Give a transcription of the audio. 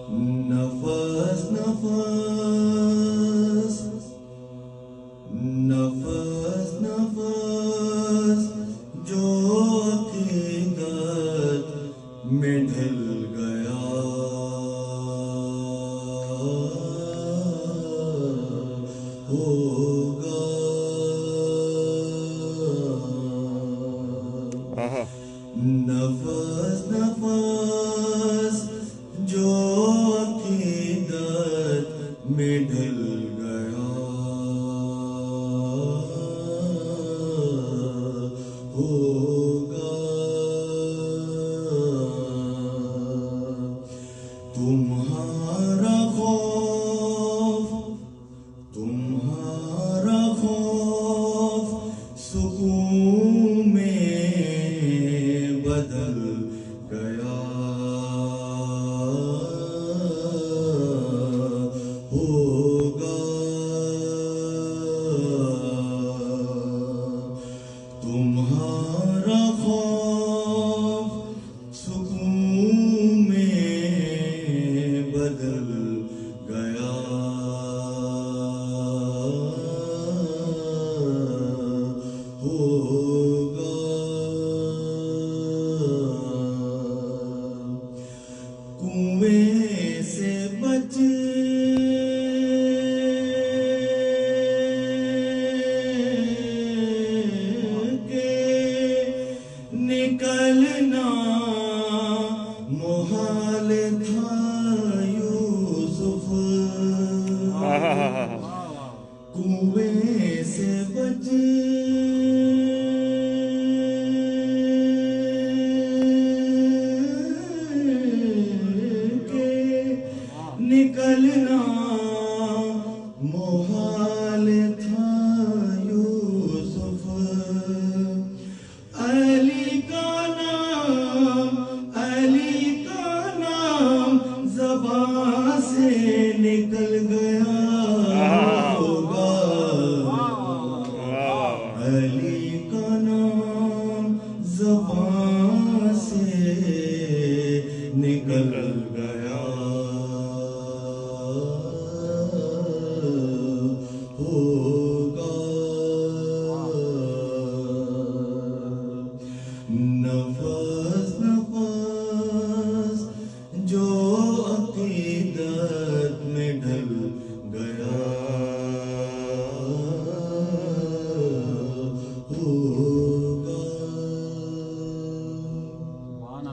نفس نفس نفس نفس جو عقیدت میں ڈھل گیا ہوگا نفس نفس جو عقیدت میں ڈھل گیا ہوگا تمہارا خوف سکون میں بدل گیا ہوگا تمہارا خوف سکون میں بدل گیا ہوگا کنویں سے بچ کے نکلنا محال تھا یوسف کنویں سے بچ کے نکلنا